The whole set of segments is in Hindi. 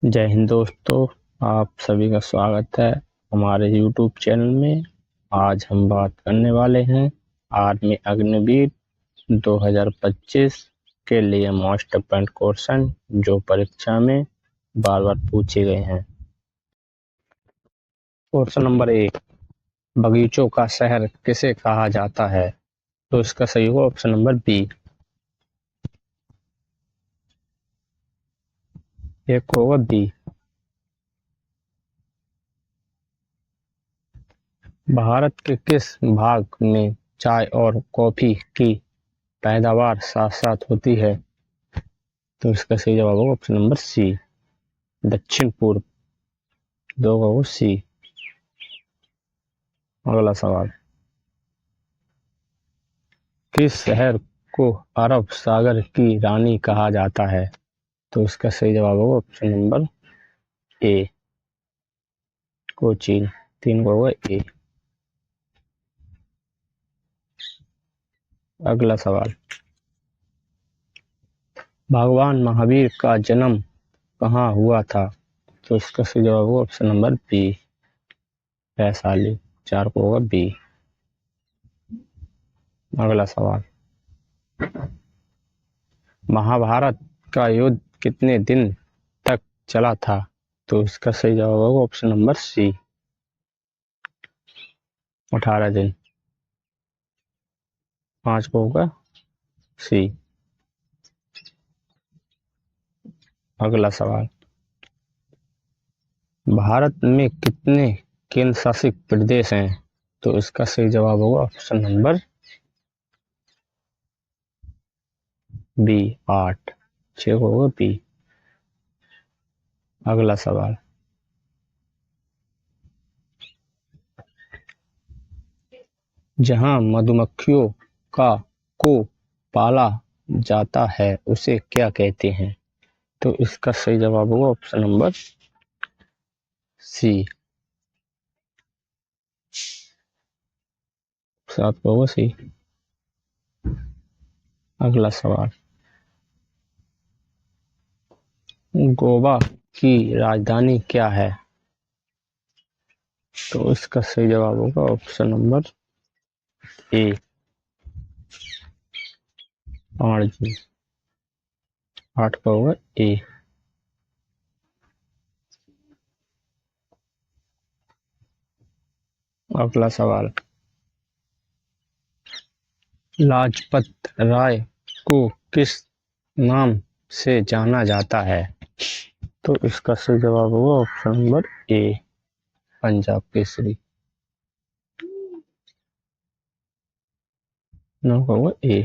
जय हिंद दोस्तों। आप सभी का स्वागत है हमारे YouTube चैनल में। आज हम बात करने वाले हैं आर्मी अग्निवीर 2025 के लिए मोस्ट इम्पोर्टेंट क्वेश्चन जो परीक्षा में बार बार पूछे गए हैं। क्वेश्चन नंबर 1, बगीचों का शहर किसे कहा जाता है? तो इसका सही होगा ऑप्शन नंबर बी। एक होगा बी। भारत के किस भाग में चाय और कॉफी की पैदावार साथ साथ होती है? तो इसका सही जवाब होगा ऑप्शन नंबर सी, दक्षिण पूर्व। दो होगा सी। अगला सवाल, किस शहर को अरब सागर की रानी कहा जाता है? तो इसका सही जवाब होगा ऑप्शन नंबर ए, कोचीन। तीन को होगा ए। अगला सवाल, भगवान महावीर का जन्म कहाँ हुआ था? तो इसका सही जवाब होगा ऑप्शन नंबर बी, वैशाली। चार को होगा बी। अगला सवाल, महाभारत का युद्ध कितने दिन तक चला था? तो इसका सही जवाब होगा ऑप्शन नंबर सी, 18 दिन। पांच को होगा सी। अगला सवाल, भारत में कितने केंद्र शासित प्रदेश हैं? तो इसका सही जवाब होगा ऑप्शन नंबर बी, 8। छह को होगा बी। अगला सवाल, जहां मधुमक्खियों का को पाला जाता है उसे क्या कहते हैं? तो इसका सही जवाब होगा ऑप्शन नंबर सी, सात को होगा सी। अगला सवाल, गोवा की राजधानी क्या है? तो इसका सही जवाब होगा ऑप्शन नंबर ए, पणजी। आठ का होगा ए। अगला सवाल, लाजपत राय को किस नाम से जाना जाता है? तो इसका सही जवाब होगा option number A, Punjab Kesari. नौ का होगा ए।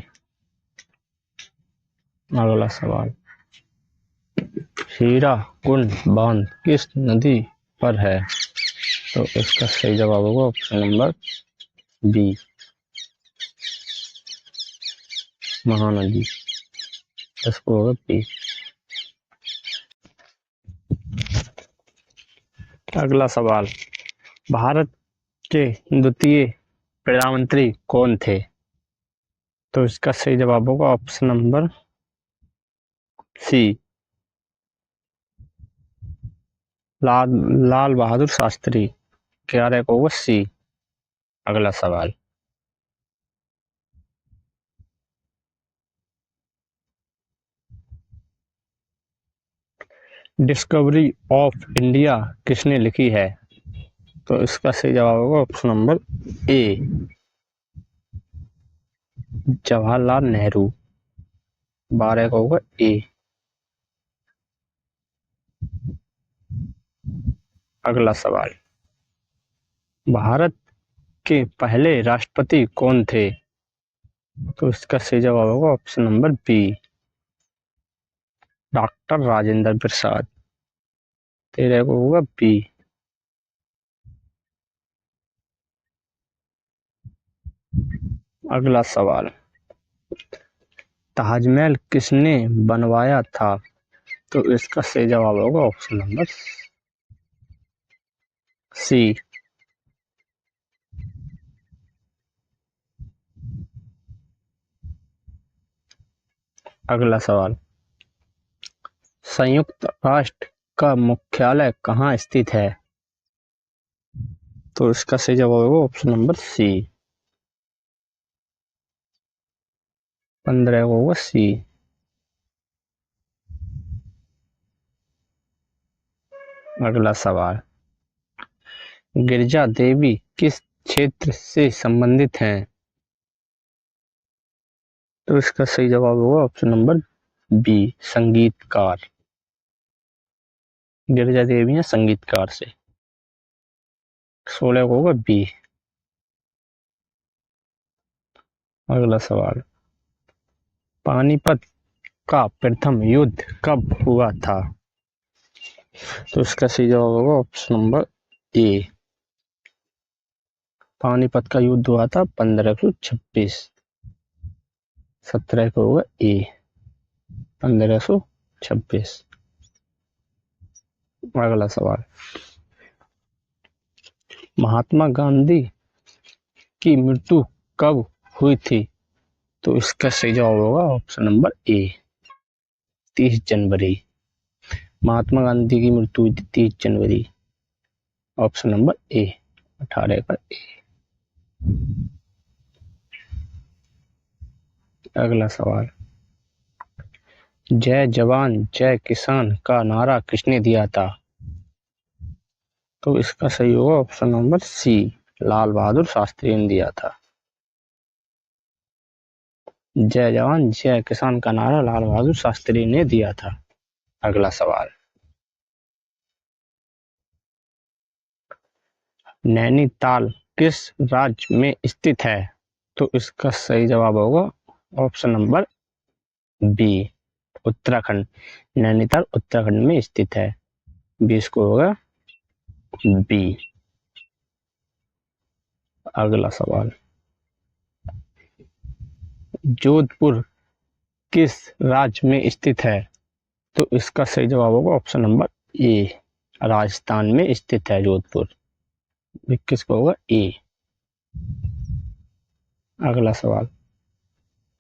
अगला सवाल, हीरा कुंड बांध किस नदी पर है? तो इसका सही जवाब होगा ऑप्शन नंबर बी, महानदी। इसको होगा बी। अगला सवाल, भारत के द्वितीय प्रधानमंत्री कौन थे? तो इसका सही जवाब होगा ऑप्शन नंबर सी, लाल बहादुर शास्त्री। 11 को होगा सी। अगला सवाल, डिस्कवरी ऑफ इंडिया किसने लिखी है? तो इसका सही जवाब होगा ऑप्शन नंबर ए, जवाहरलाल नेहरू। 12 का होगा ए। अगला सवाल, भारत के पहले राष्ट्रपति कौन थे? तो इसका सही जवाब होगा option number B, doctor Rajendra Prasad. 13 को होगा बी। अगला सवाल, ताजमहल किसने बनवाया था? तो इसका सही जवाब होगा ऑप्शन नंबर सी, अगला सवाल, संयुक्त राष्ट्र का मुख्यालय कहाँ स्थित है? तो इसका सही जवाब होगा ऑप्शन नंबर सी। 15 होगा सी। अगला सवाल, गिरिजा देवी किस क्षेत्र से संबंधित हैं? तो इसका सही जवाब होगा ऑप्शन नंबर बी, संगीतकार। गिरिजा देवी हैं संगीतकार से। 16 होगा बी। अगला सवाल, पानीपत का प्रथम युद्ध कब हुआ था? तो इसका सही जवाब होगा ऑप्शन नंबर ए। पानीपत का युद्ध हुआ था 1526। 17 को होगा ए, 1526। अगला सवाल, महात्मा गांधी की मृत्यु कब हुई थी? तो इसका सही जवाब होगा ऑप्शन नंबर ए, 30 जनवरी। महात्मा गांधी की मृत्यु हुई थी 30 जनवरी। ऑप्शन नंबर ए, 18 का ए। अगला सवाल, जय जवान जय किसान का नारा किसने दिया था? तो इसका सही होगा ऑप्शन नंबर सी, लाल बहादुर शास्त्री ने दिया था। जय जवान जय किसान का नारा लाल बहादुर शास्त्री ने दिया था। अगला सवाल, नैनीताल किस राज्य में स्थित है? तो इसका सही जवाब होगा option number B, Uttarakhand. Nainital Uttarakhand में स्थित है। 20 को होगा बी। अगला सवाल, जोधपुर किस राज्य में स्थित है? तो इसका सही जवाब होगा ऑप्शन नंबर ए, राजस्थान में स्थित है जोधपुर। 21 को होगा ए। अगला सवाल,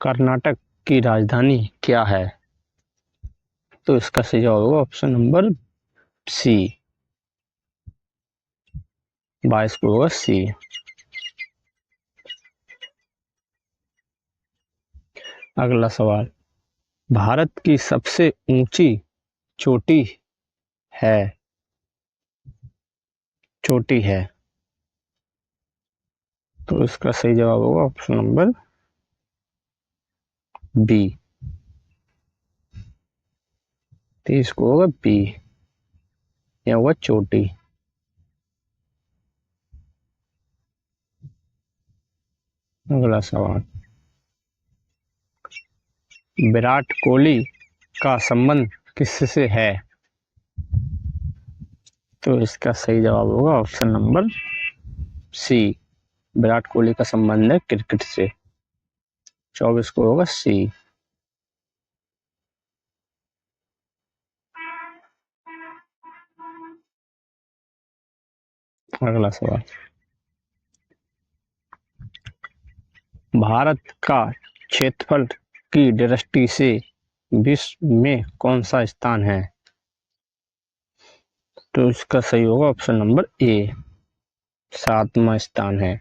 कर्नाटक की राजधानी क्या है? तो इसका सही जवाब होगा ऑप्शन नंबर सी, 22 को होगा सी। अगला सवाल, भारत की सबसे ऊंची चोटी है तो इसका सही जवाब होगा ऑप्शन नंबर बी, 30 को होगा बी, यह होगा चोटी। अगला सवाल, विराट कोहली का संबंध किससे है? तो इसका सही जवाब होगा option number C, Virat Kohli का संबंध है क्रिकेट से। 24 को होगा सी। अगला सवाल, भारत का क्षेत्रफल की दृष्टि से विश्व में कौन सा स्थान है? तो इसका सही होगा ऑप्शन नंबर ए, 7वां स्थान है।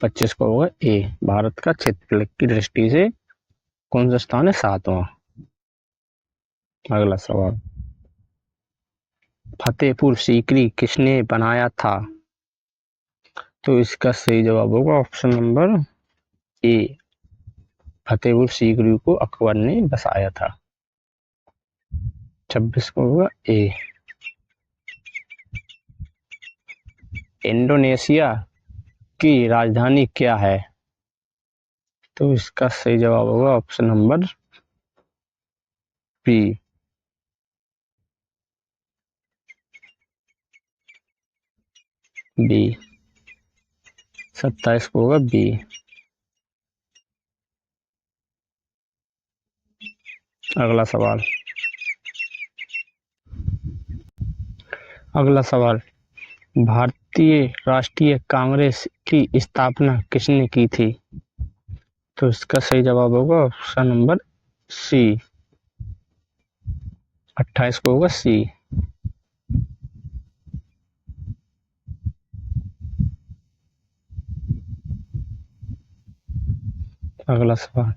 25 को होगा ए, भारत का क्षेत्रफल की दृष्टि से कौन सा स्थान है? 7वां। अगला सवाल, फतेहपुर सीकरी किसने बनाया था? तो इसका सही जवाब होगा ऑप्शन नंबर ए, फतेहपुर सीकरी को अकबर ने बसाया था। 26 को होगा ए। इंडोनेशिया की राजधानी क्या है? तो इसका सही जवाब होगा ऑप्शन नंबर बी, बी। 27 को होगा बी। अगला सवाल, भारतीय राष्ट्रीय कांग्रेस की स्थापना किसने की थी? तो इसका सही जवाब होगा ऑप्शन नंबर सी, 28 को होगा सी। अगला सवाल,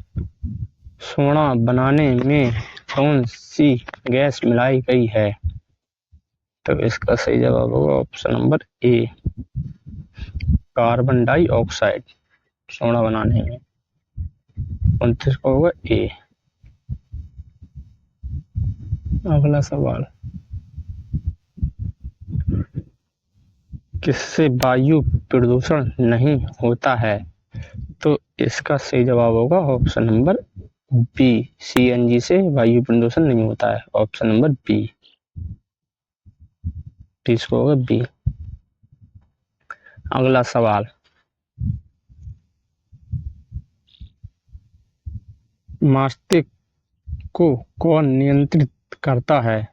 सोना बनाने में कौन सी गैस मिलाई गई है? तो इसका सही जवाब होगा ऑप्शन नंबर ए, कार्बन डाइऑक्साइड। सोना बनाने में 29 का होगा ए। अगला सवाल, किससे वायु प्रदूषण नहीं होता है? तो इसका सही जवाब होगा ऑप्शन नंबर बी, सीएनजी से वायु प्रदूषण नहीं होता है। ऑप्शन नंबर बी, इसको होगा बी। अगला सवाल, मस्तिष्क को कौन नियंत्रित करता है?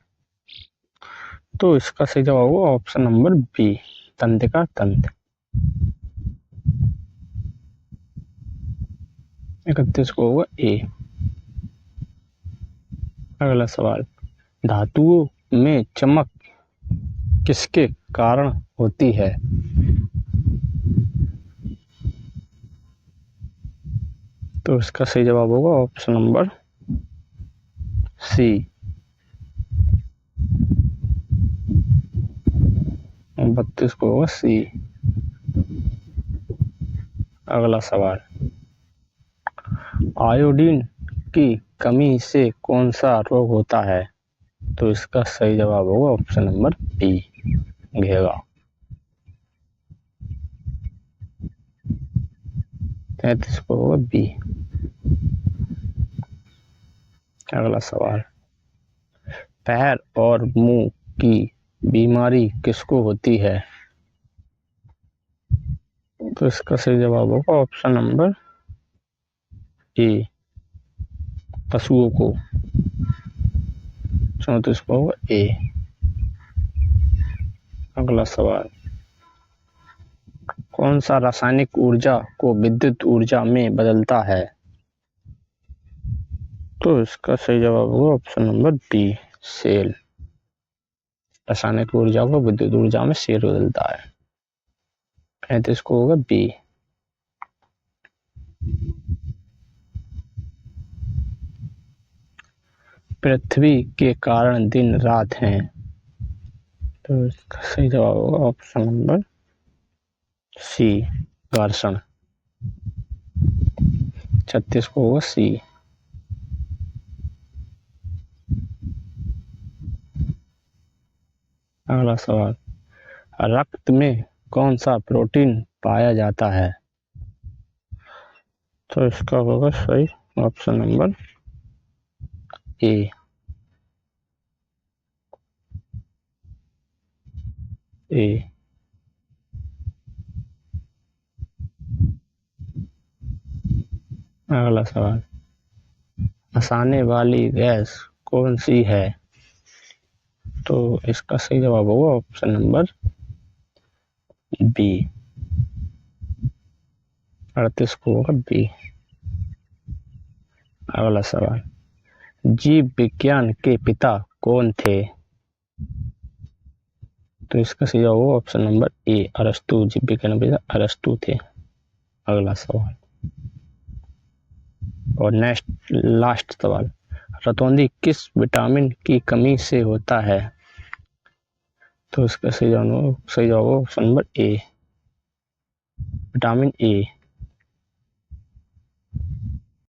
तो इसका सही जवाब होगा ऑप्शन नंबर बी, तंत्रिका तंत्र। 31 को होगा ए। अगला सवाल, धातुओं में चमक किसके कारण होती है? तो इसका सही जवाब होगा ऑप्शन नंबर सी, 32 को होगा सी। अगला सवाल, आयोडीन की कमी से कौन सा रोग होता है? तो इसका सही जवाब होगा ऑप्शन नंबर बी, घेगा। 33 को होगा बी। अगला सवाल, पैर और मुंह की बीमारी किसको होती है? तो इसका सही जवाब होगा ऑप्शन नंबर ए, पशुओं को। 34 को होगा ए। अगला सवाल, कौन सा रासायनिक ऊर्जा को विद्युत ऊर्जा में बदलता है? तो इसका सही जवाब होगा ऑप्शन नंबर बी, सेल। रासायनिक ऊर्जा को विद्युत ऊर्जा में सेल बदलता है। 35 को होगा बी। पृथ्वी के कारण दिन रात हैं। तो इसका सही जवाब होगा ऑप्शन नंबर सी, घर्षण। 36 को होगा सी। अगला सवाल, रक्त में कौन सा प्रोटीन पाया जाता है? तो इसका होगा सही ऑप्शन नंबर ए, ए। अगला सवाल, हंसाने वाली गैस कौन सी है? तो इसका सही जवाब होगा ऑप्शन नंबर बी, 38 को होगा बी। अगला सवाल, जीव विज्ञान के पिता कौन थे? तो इसका सही जवाब होगा ऑप्शन नंबर ए, अरस्तु। जीव विज्ञान के पिता अरस्तु थे। अगला सवाल और लास्ट सवाल, रतौंधी किस विटामिन की कमी से होता है? तो इसका सही जवाब होगा option number A, vitamin A.